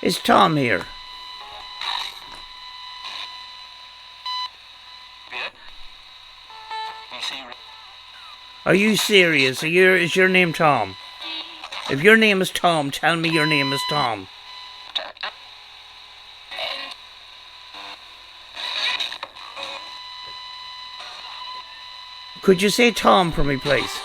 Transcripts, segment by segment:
Is Tom here? Are you serious? Is your name Tom? If your name is Tom, tell me your name is Tom. Could you say Tom for me, please?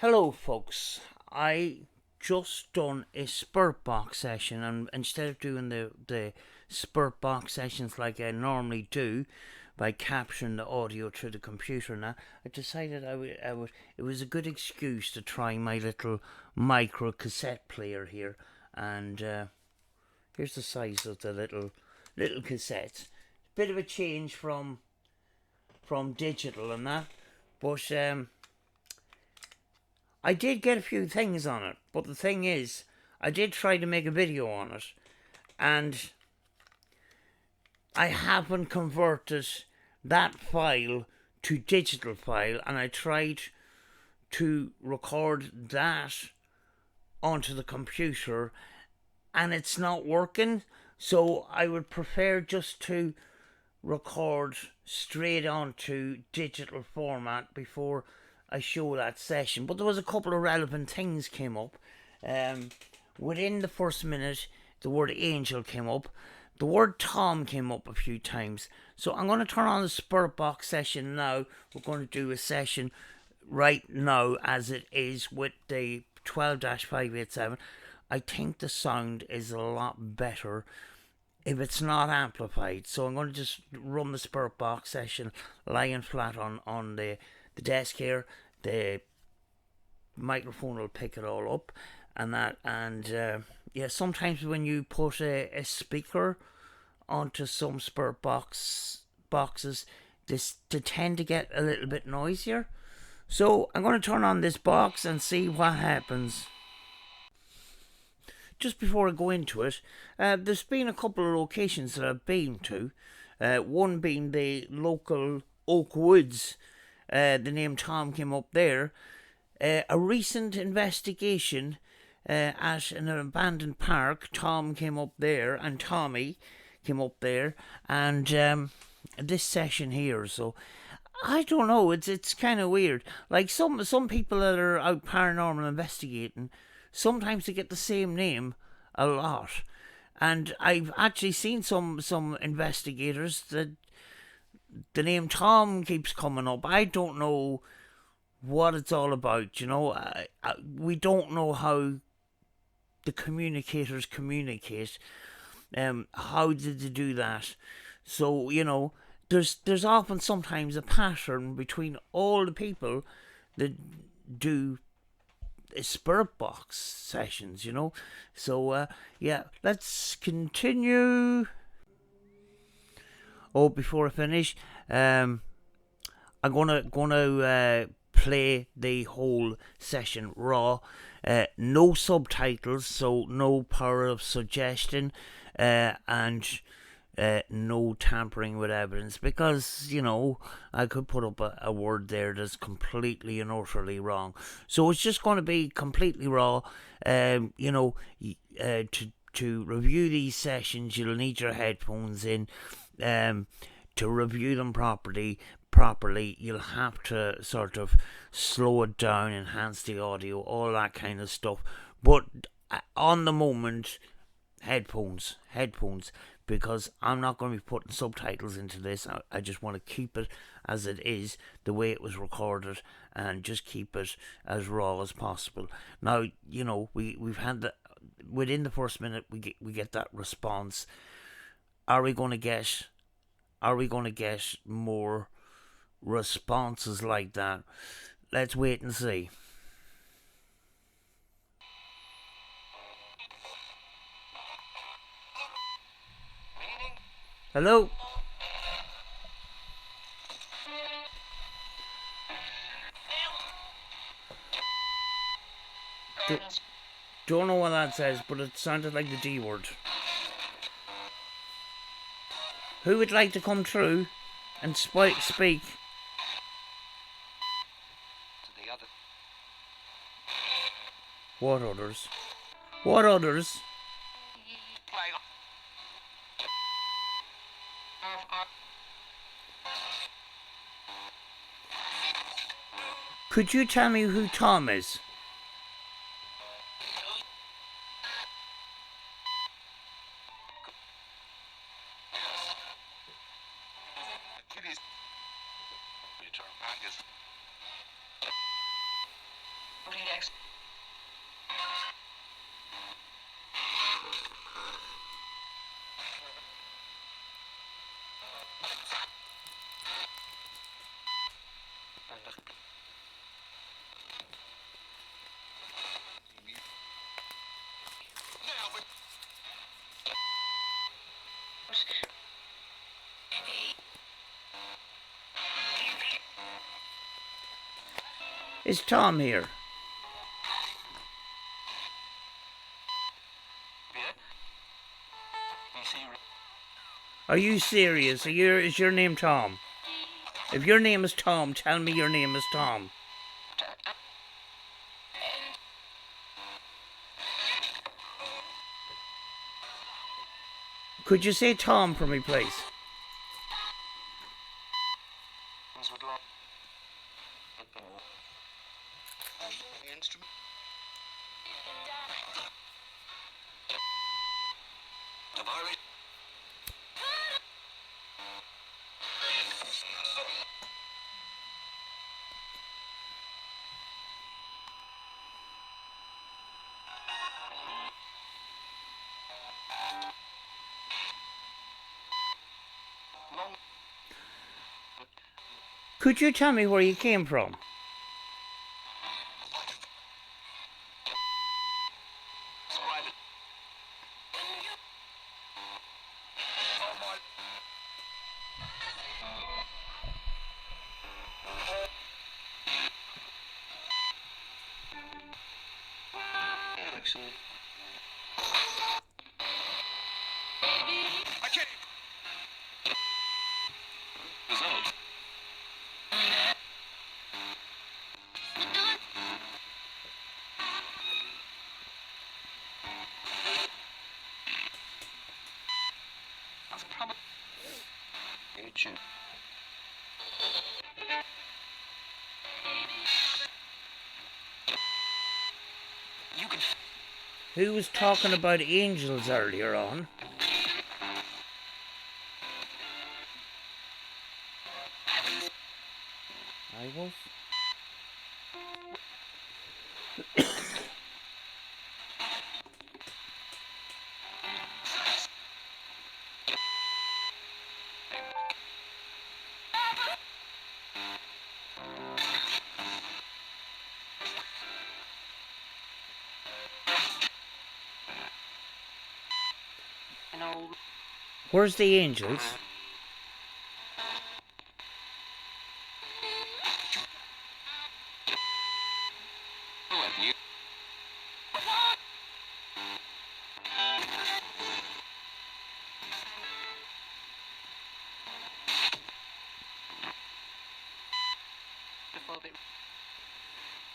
Hello, folks. I just done a Spurt Box session, and instead of doing the Spurt Box sessions like I normally do by capturing the audio through the computer now, I decided it was a good excuse to try my little micro cassette player here. And here's the size of the little cassette. Bit of a change from digital and that, but I did get a few things on it. But the thing is, I did try to make a video on it, and I haven't converted that file to digital file, and I tried to record that onto the computer, and it's not working. So I would prefer just to record straight onto digital format before I show that session. But there was a couple of relevant things came up. Within the first minute, the word angel came up. The word Tom came up a few times. So I'm going to turn on the Spurt Box session now. We're going to do a session right now as it is with the 12-587. I think the sound is a lot better if it's not amplified. So I'm going to just run the Spurt Box session lying flat on the desk here. The microphone will pick it all up and that. And yeah, sometimes when you put a speaker onto some Spurt boxes, they tend to get a little bit noisier. So I'm going to turn on this box and see what happens. Just before I go into it, there's been a couple of locations that I've been to. One being the local Oak Woods. The name Tom came up there. A recent investigation at an abandoned park. Tom came up there, and Tommy came up there, and this session here. So I don't know. It's kind of weird. Like some people that are out paranormal investigating, sometimes they get the same name a lot. And I've actually seen some investigators that the name Tom keeps coming up. I don't know what it's all about, you know. We don't know how the communicators communicate. How did they do that? So, you know, there's often sometimes a pattern between all the people that do Spurt Box sessions, you know. So yeah, let's continue. Oh, before I finish, I'm gonna play the whole session raw. No subtitles, so no power of suggestion, and no tampering with evidence, because, you know, I could put up a word there that's completely and utterly wrong. So it's just going to be completely raw. You know, to review these sessions, you'll need your headphones in. To review them properly, you'll have to sort of slow it down, enhance the audio, all that kind of stuff. But on the moment, headphones, because I'm not going to be putting subtitles into this. I just want to keep it as it is, the way it was recorded, and just keep it as raw as possible. Now, you know, we've had the within the first minute we get that response. Are we going to get more responses like that? Let's wait and see. Hello? Don't know what that says, but it sounded like the D word. Who would like to come through and speak. What others? What others? Could you tell me who Tom is? Is Tom here? Are you serious? Is your name Tom? If your name is Tom, tell me your name is Tom. Could you say Tom for me, please? Could you tell me where you came from? Who was talking about angels earlier on? I was. Where's the angels?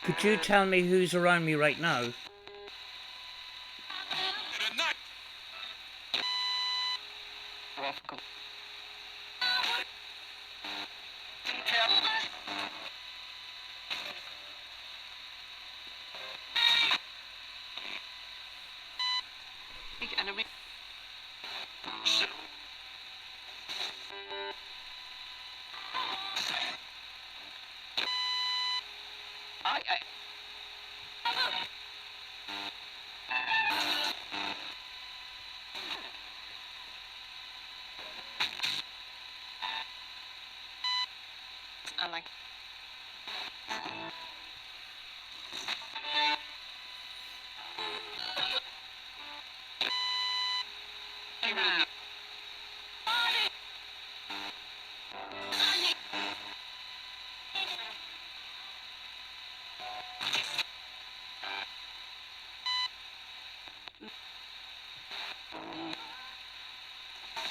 Could you tell me who's around me right now?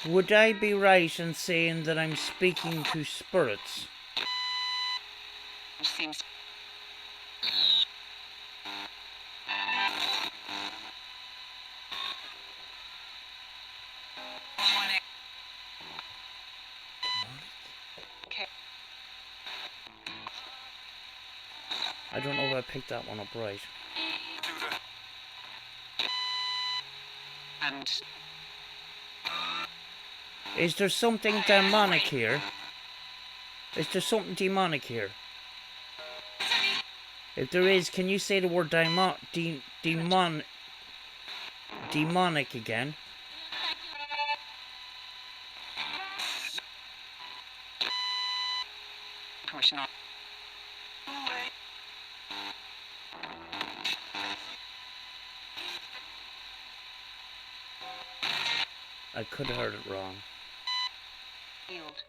Would I be right in saying that I'm speaking to spirits? Seems. Okay. I don't know if I picked that one up right. And Is there something demonic here? Is there something demonic here? If there is, can you say the word demonic again? permission on. I could have heard it wrong. Yield.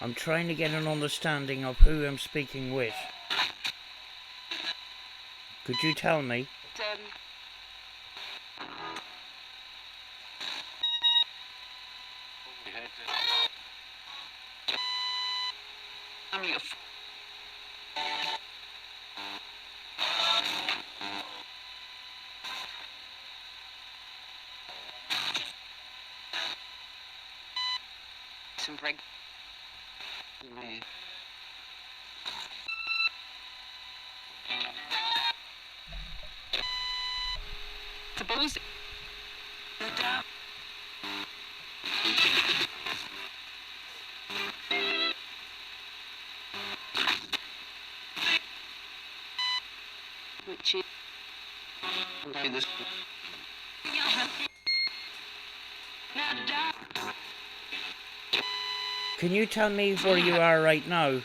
I'm trying to get an understanding of who I'm speaking with. Could you tell me? Some break. Suppose. Which is. This. Can you tell me where you are right now?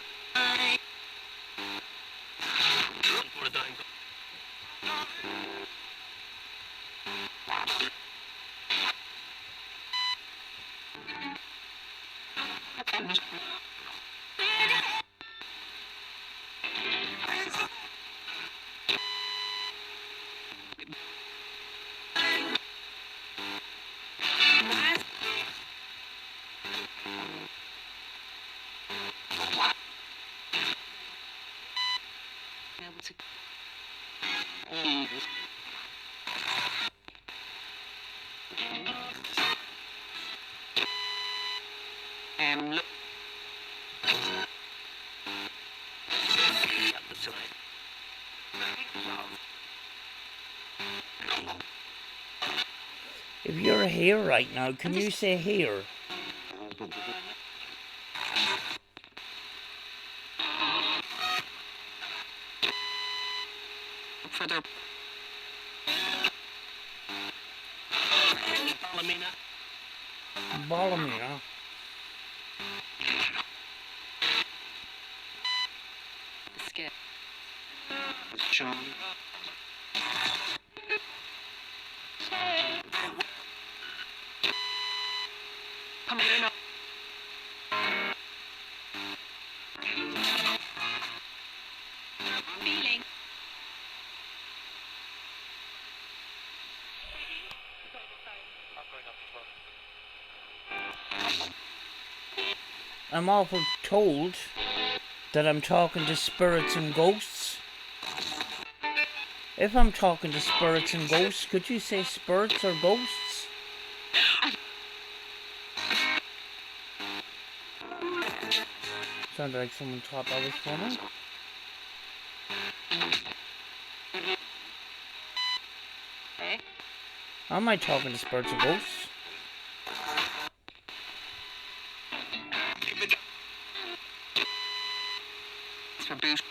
Look. If you're here right now, can you say here? Further. Ballamina. Skip. Sean. Come here now. Feeling. I'm awful told that I'm talking to spirits and ghosts. If I'm talking to spirits and ghosts, could you say spirits or ghosts? Sounded like someone thought that was funny. Am I talking to spirits or ghosts? For boost.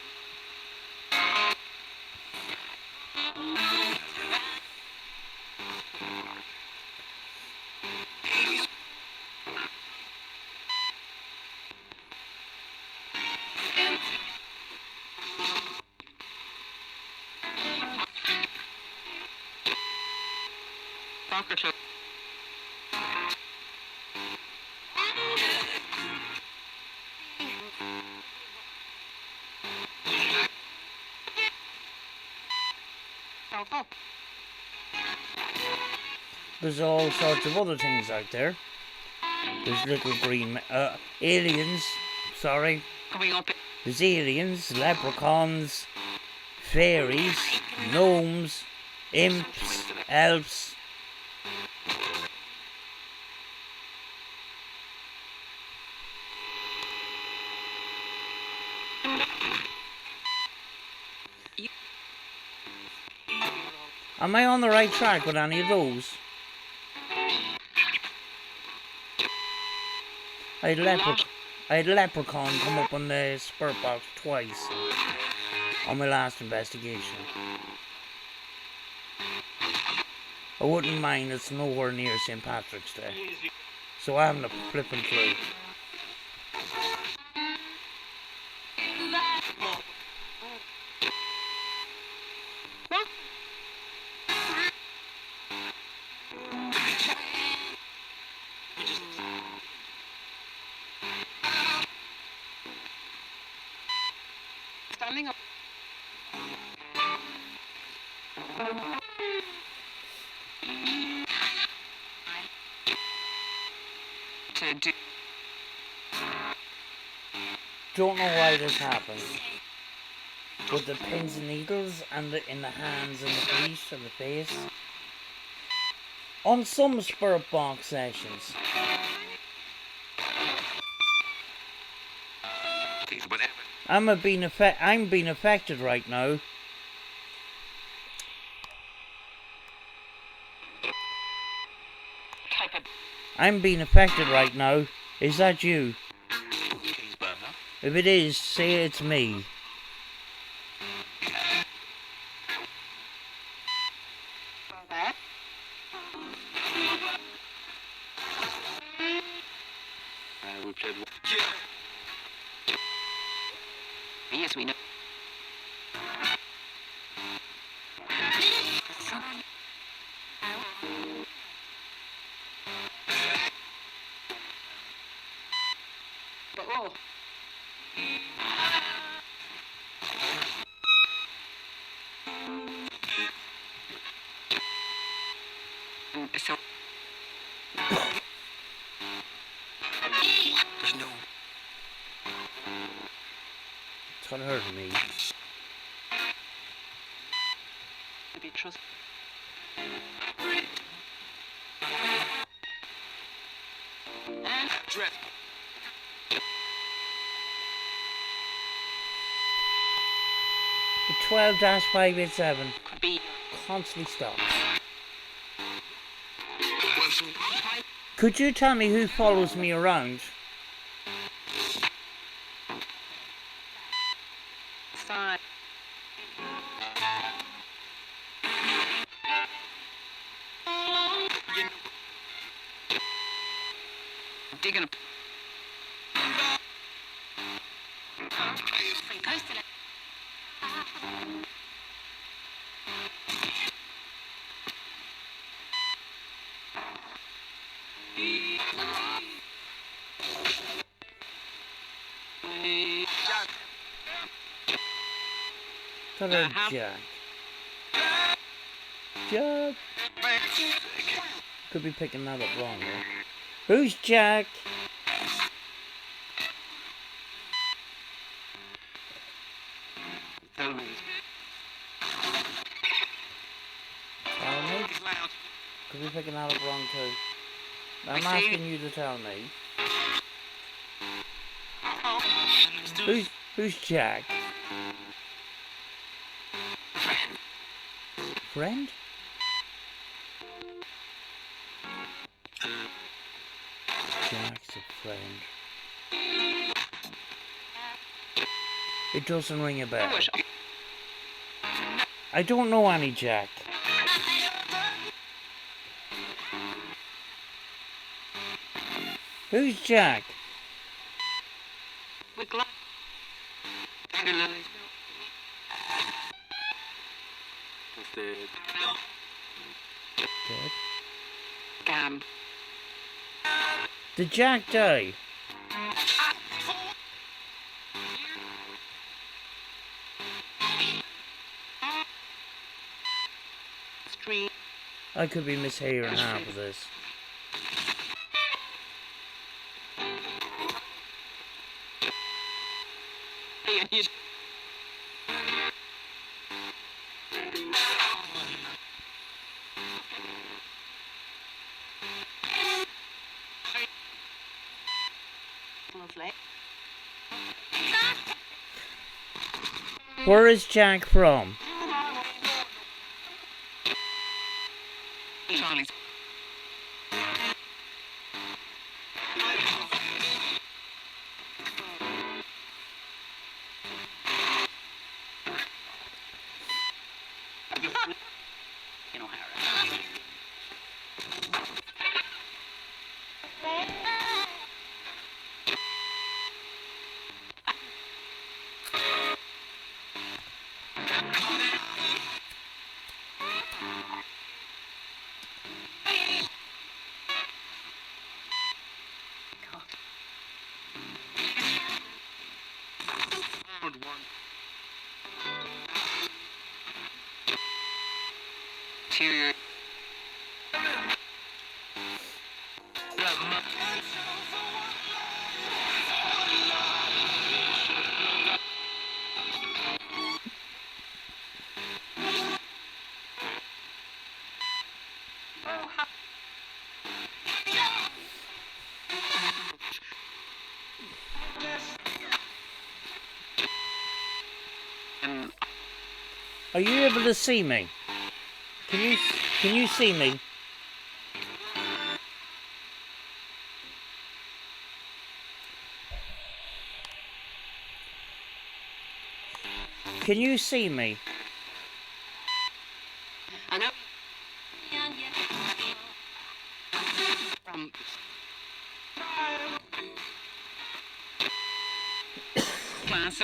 Pocket. There's all sorts of other things out there. There's little green aliens. Sorry. Coming up. There's aliens, leprechauns, fairies, gnomes, imps, elves. Am I on the right track with any of those? I had leprechaun come up on the spirit box twice on my last investigation. I wouldn't mind, it's nowhere near St. Patrick's Day, so I haven't a flipping clue. Standing up. To do. Don't know why this happens. With the pins and needles and in the hands and the feet and the face. On some spirit box sessions. I'm being affected right now. I'm being affected right now. Is that you? If it is, say it's me. We played. Yes, we know. But oh. So. There's no. It's gonna hurt me. To be trusted. Dress. The 12-587 Could be. constantly stops. Could you tell me who follows me around? Fine. Digging up. Tell her Jack. Jack. Could be picking that up wrong though. Who's Jack? Tell me. Tell me? Could be picking that up wrong too. I'm asking you to tell me. Who's Jack? Friend? Jack's a friend. It doesn't ring a bell. I don't know any Jack. Who's Jack? With glass. Dead? Gam. Did Jack die? Street. I could be mishearing half of this. Lovely. Where is Jack from? Charlie's. You know, Harry. Interior. Are you able to see me? Can you see me? Can you see me? I know. From class.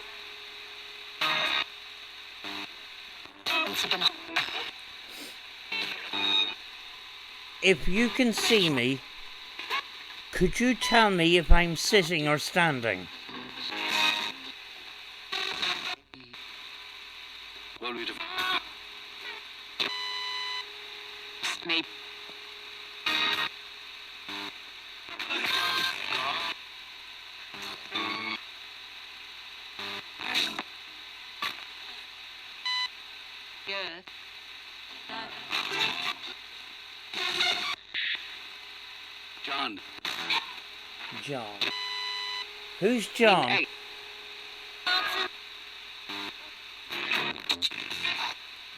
If you can see me, could you tell me if I'm sitting or standing? Well, we'd have. Maybe. Yes. John. John. Who's John? Hey.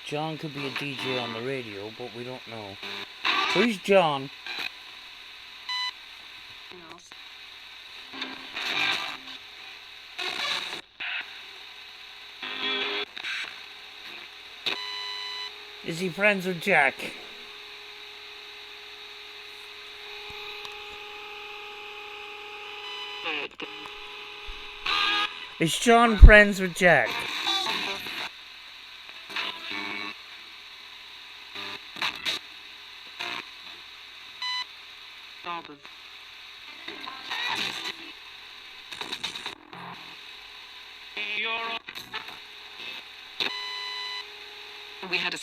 John could be a DJ on the radio, but we don't know. Who's John? Is he friends with Jack? Is John friends with Jack? We had a.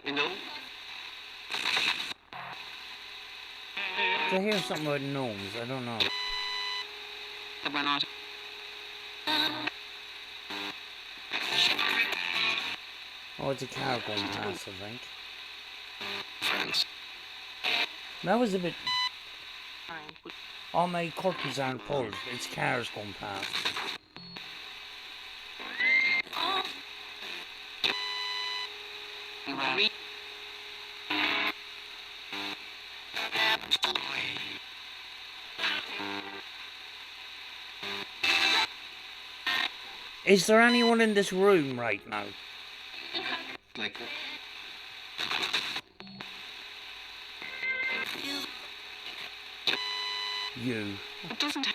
You know? Did I hear something about gnomes? I don't know. That went out. Oh, it's a car going past, I think. Friends. That was a bit... All my curtains aren't pulled. It's cars going past. You were. Is there anyone in this room right now? Like that. You. It doesn't.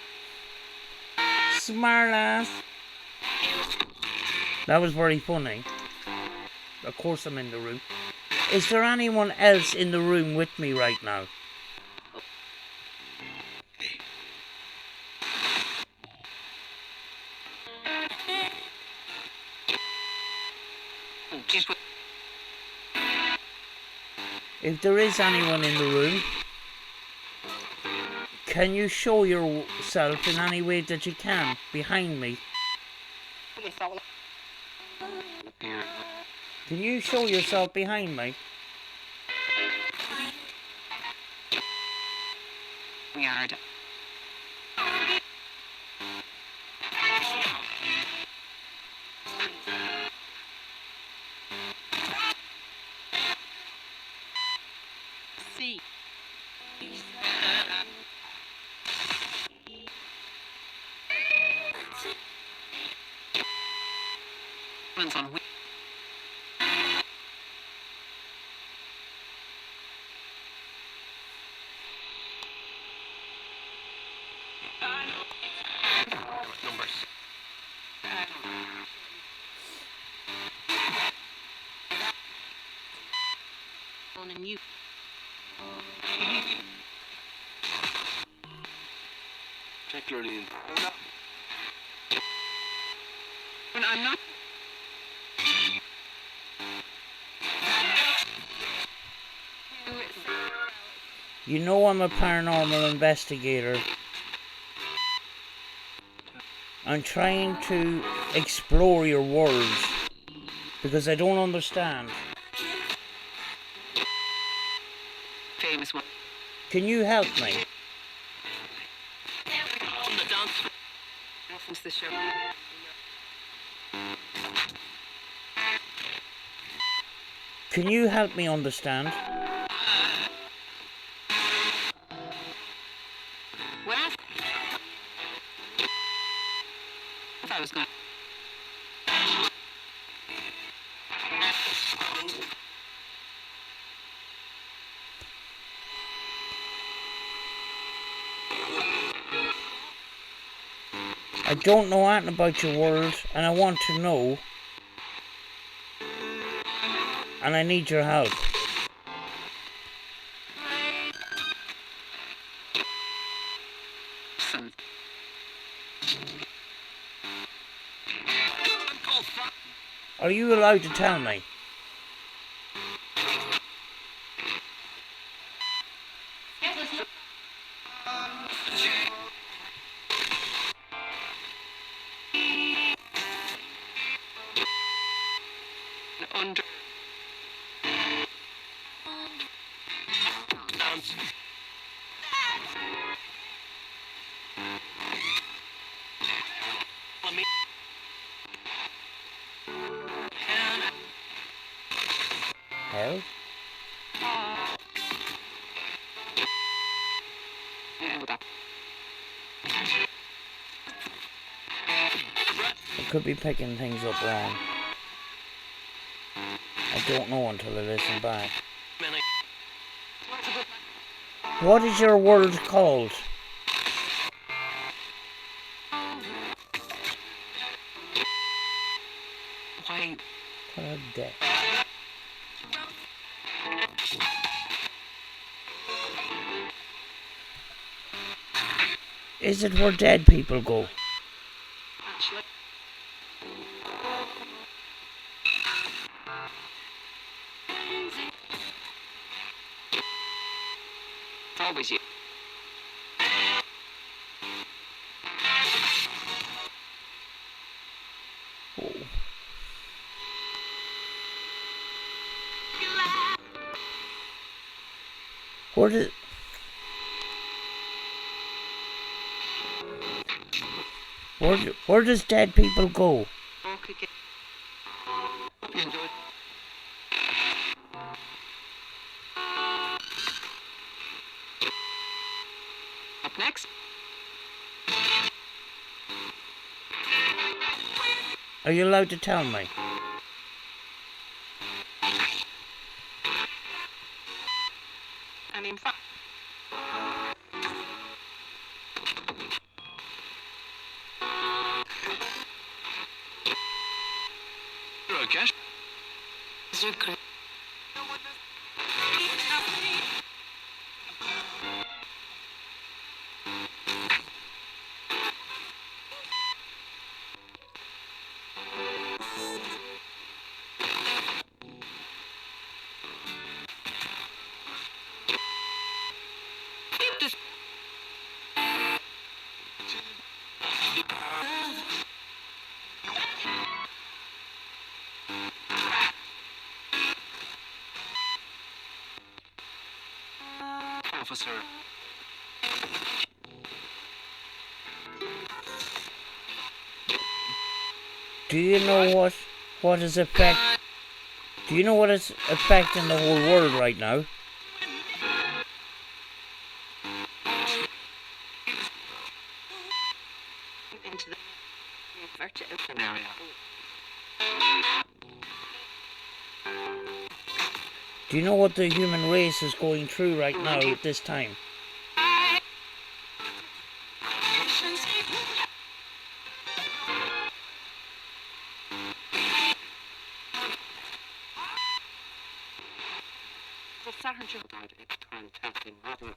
Smart ass. That was very funny. Of course I'm in the room. Is there anyone else in the room with me right now? If there is anyone in the room, can you show yourself in any way that you can behind me? Can you show yourself behind me? We are. See. On numbers. On a mute. Particularly in. When I'm not. You know I'm a paranormal investigator. I'm trying to explore your world because I don't understand. Famous one. Can you help me? On the dance. Reference the show. Can you help me understand? Well, if I was going. I don't know anything about your world and I want to know. And I need your help. Are you allowed to tell me? Under. Dance. Let me. Hell? Yeah, with that. I could be picking things up wrong. I don't know until I listen back. What is your world called? Why? What a dick. Is it where dead people go? It's always you. Oh. Where does dead people go? Okay. Hope you enjoyed. Up next. Are you allowed to tell me? And in fact. Okay. Just officer. Do you know what is affect? Do you know what is affecting the whole world right now? Into the inverted area. Do you know what the human race is going through right now at this time? The sergeant died at time testing water.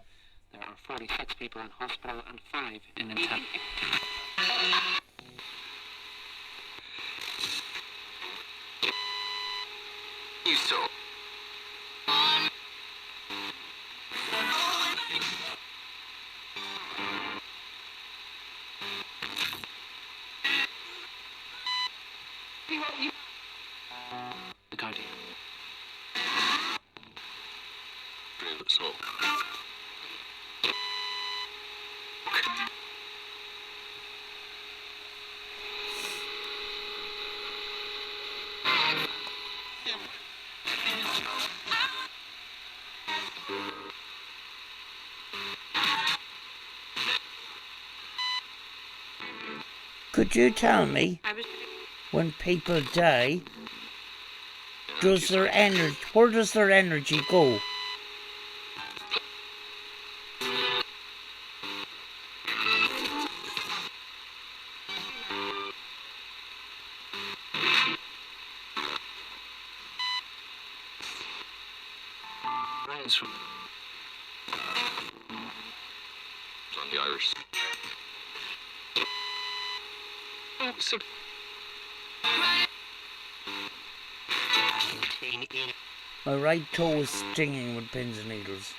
There are 46 people in hospital and 5 in intensive. You saw. The Guardian. So. Could you tell me, when people die, where does their energy go? Runs from on the Irish. Oh, so. My right toe is stinging with pins and needles.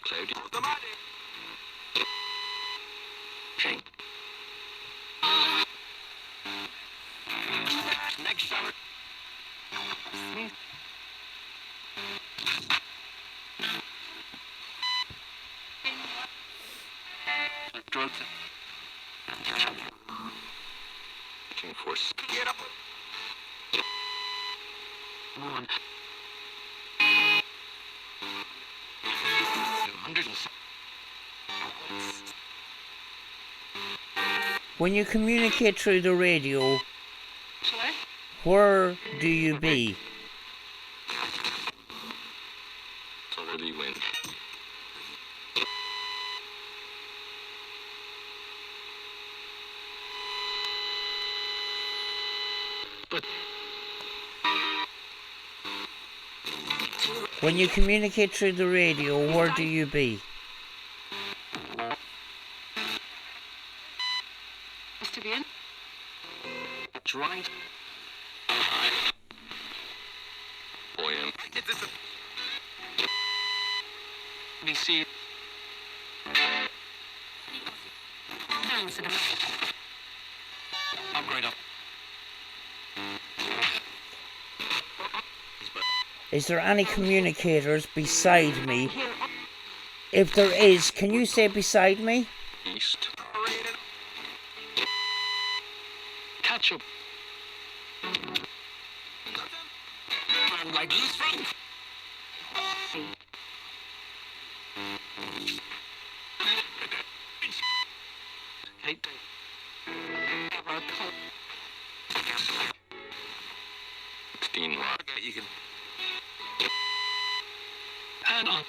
Cloudy. Next summer. Drugs. Force. Get up. One. 200. When you communicate through the radio, where do you be? So where do you win? But When you communicate through the radio, where do you be? to be in. That's right. Boy, we see. Upgrade up. Is there any communicators beside me? If there is, can you say beside me? East. Catch up. Like this thing. Hate. You can. And on.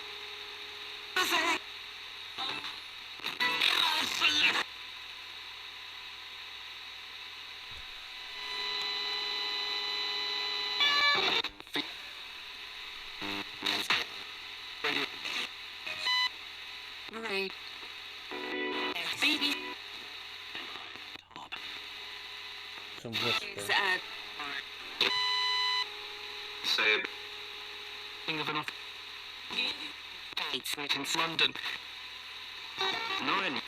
Great. Baby. some whisper. Say a thing of an off. It's right in London. 9.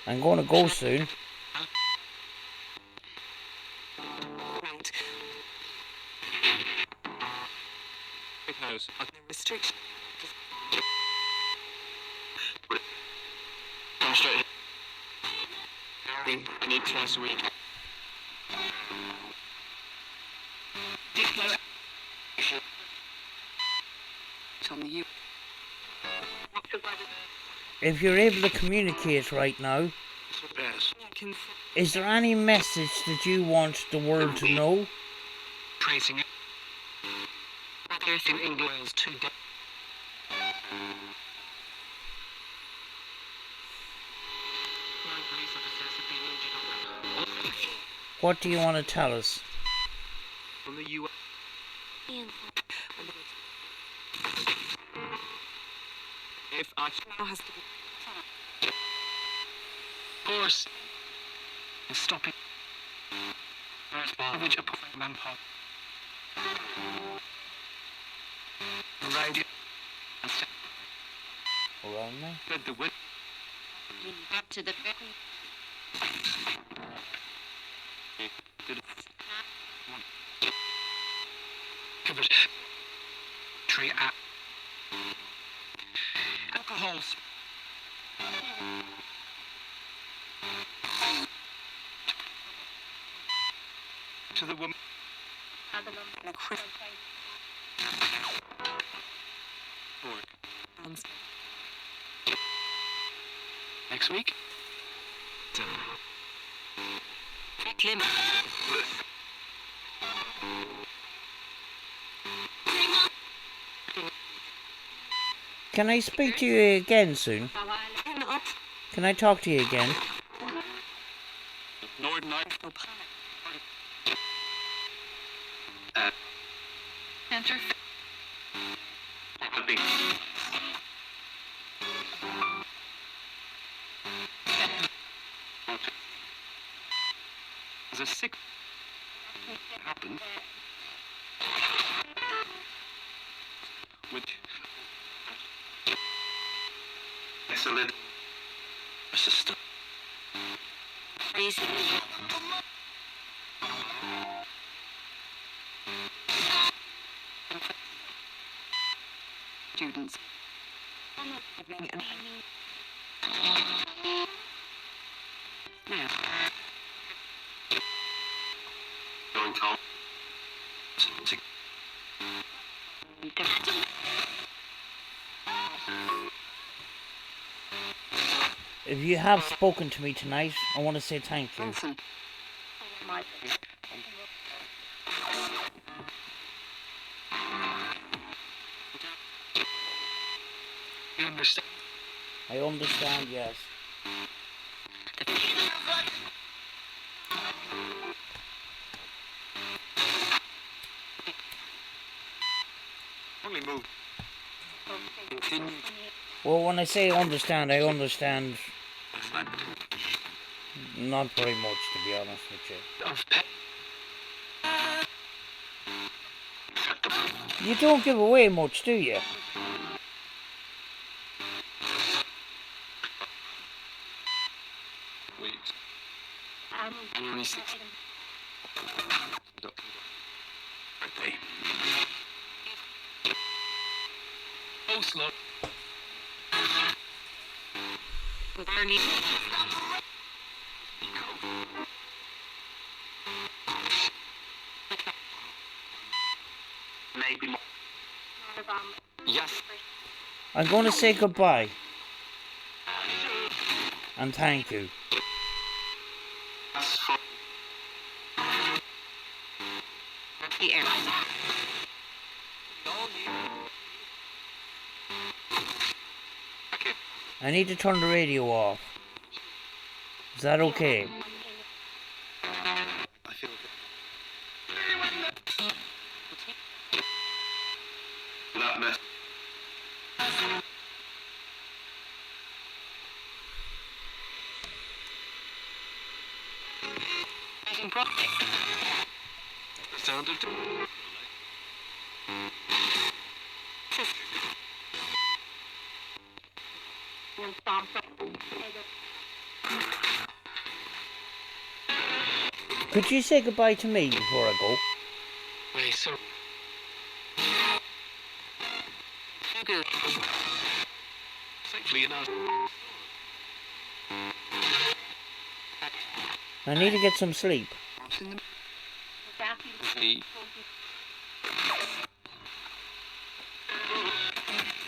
I'm going to go soon. Right. Because restriction. Come straight. I need twice a week. On the U. If you're able to communicate right now, is there any message that you want the world to know? Tracing it. Earth in England is too dead. What do you want to tell us? From the U. If I has to be. Of course. Stop it. Savage upon Lampard. Radio. Around me? Good the wind. Back to the covered tree app. Alcohols. To the woman. Next week. Can I speak to you again soon? Can I talk to you again? Enter. There's a sick happened which excellent sister students yeah. Going home to If you have spoken to me tonight, I want to say thank you. You understand? I understand, yes. Only move. Continue. Well, when I say understand, I understand not very much, to be honest with you. You don't give away much, do you? January 6th. Birthday. Oh, slow. With Ernie. Maybe more. Yes. I'm going to say goodbye. And thank you. The air. I need to turn the radio off. Is that okay? I feel that mess. The sound of... Could you say goodbye to me before I go? Wait, so... Good. Thankfully enough. I need to get some sleep.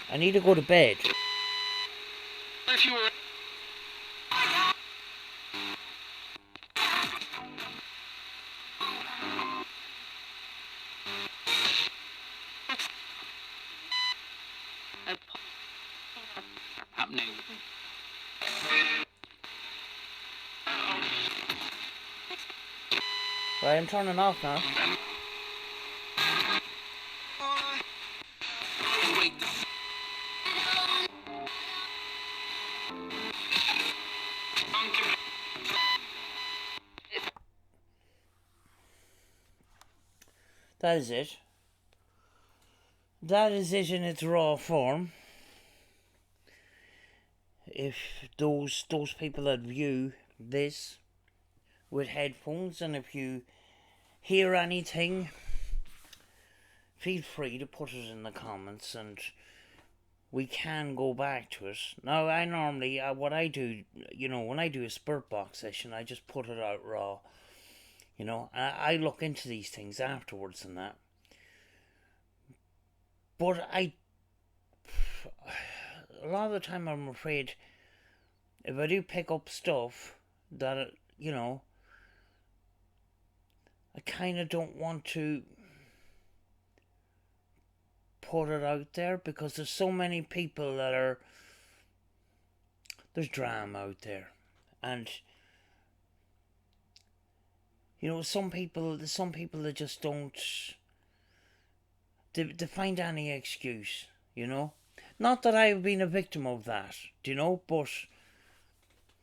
I need to go to bed. If you were... happening. Right, I'm turning off now. That is it. That is it in its raw form. If those people that view this with headphones, and if you hear anything, feel free to put it in the comments and we can go back to it. Now, I normally, what I do, when I do a Spirit Box session, I just put it out raw. I look into these things afterwards and that. But a lot of the time I'm afraid if I do pick up stuff that, I kind of don't want to put it out there because there's so many people that there's drama out there. And, some people that just don't, they find any excuse, Not that I've been a victim of that, but,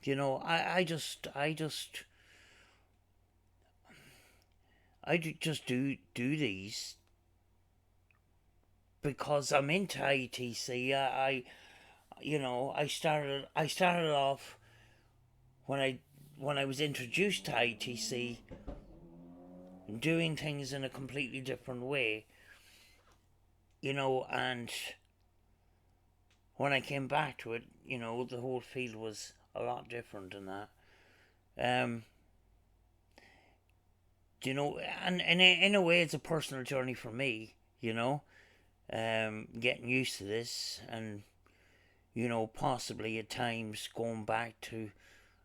I just do these because I'm into ITC. I started off when I was introduced to ITC doing things in a completely different way, and when I came back to it, the whole field was a lot different than that. And in a way it's a personal journey for me, getting used to this and, possibly at times going back to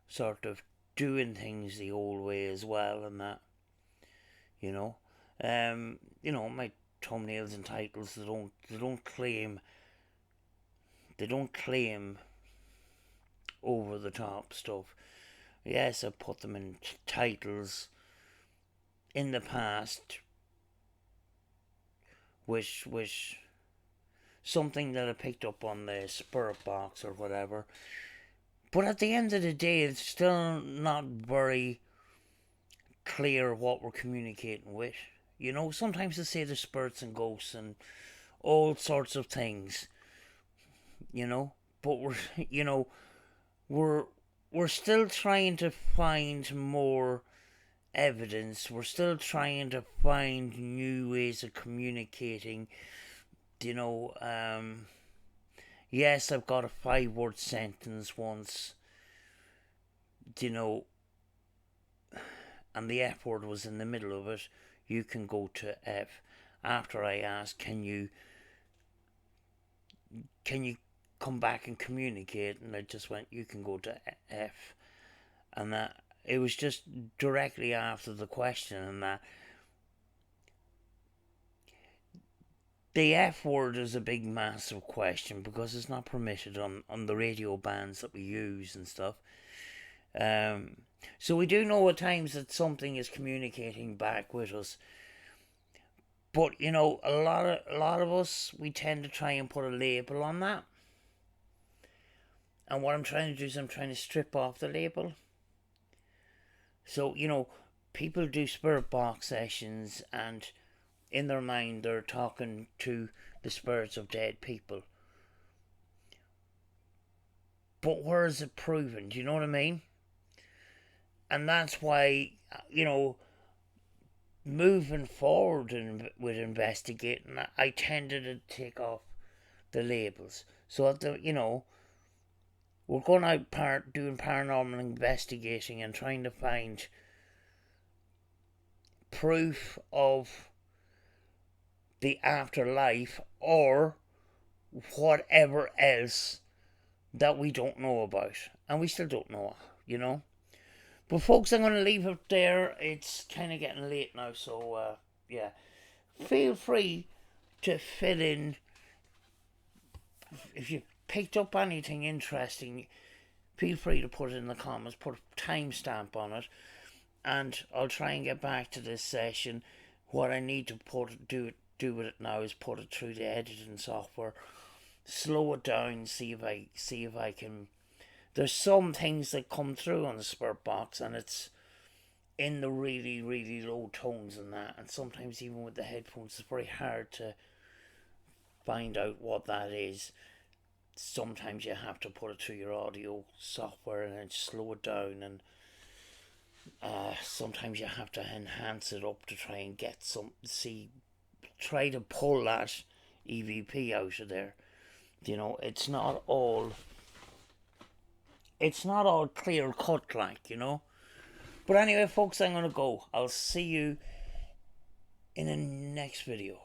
sort of doing things the old way as well and that, my thumbnails and titles, they don't claim over the top stuff. Yes, I put them in titles in the past, which something that I picked up on the Spirit Box or whatever. But at the end of the day, it's still not very clear what we're communicating with. Sometimes they say there's spirits and ghosts and all sorts of things. But we're still trying to find more evidence. We're still trying to find new ways of communicating. Yes, I've got a 5-word sentence once, and the F word was in the middle of it. You can go to F. After I asked, can you come back and communicate? And I just went, you can go to F. And that, it was just directly after the question, and that the F word is a big massive question because it's not permitted on the radio bands that we use and stuff. So we do know at times that something is communicating back with us. But, a lot of us, we tend to try and put a label on that. And what I'm trying to do is I'm trying to strip off the label. So, people do spirit box sessions, and in their mind they're talking to the spirits of dead people. But where is it proven? Do you know what I mean? And that's why, moving forward with investigating, I tended to take off the labels. So that we're going out doing paranormal investigating and trying to find proof of the afterlife or whatever else that we don't know about. And we still don't know, But folks, I'm going to leave it there. It's kind of getting late now, so yeah. Feel free to fill in if you picked up anything interesting. Feel free to put it in the comments, put a timestamp on it, and I'll try and get back to this session. What I need to do with it now is put it through the editing software, slow it down, see if I can. There's some things that come through on the spirit box, and it's in the really, really low tones and that, and sometimes even with the headphones it's very hard to find out what that is. Sometimes you have to put it through your audio software and then slow it down, and sometimes you have to enhance it up to try and get try to pull that EVP out of there. It's not all clear cut, But anyway, folks, I'm gonna go. I'll see you in the next video.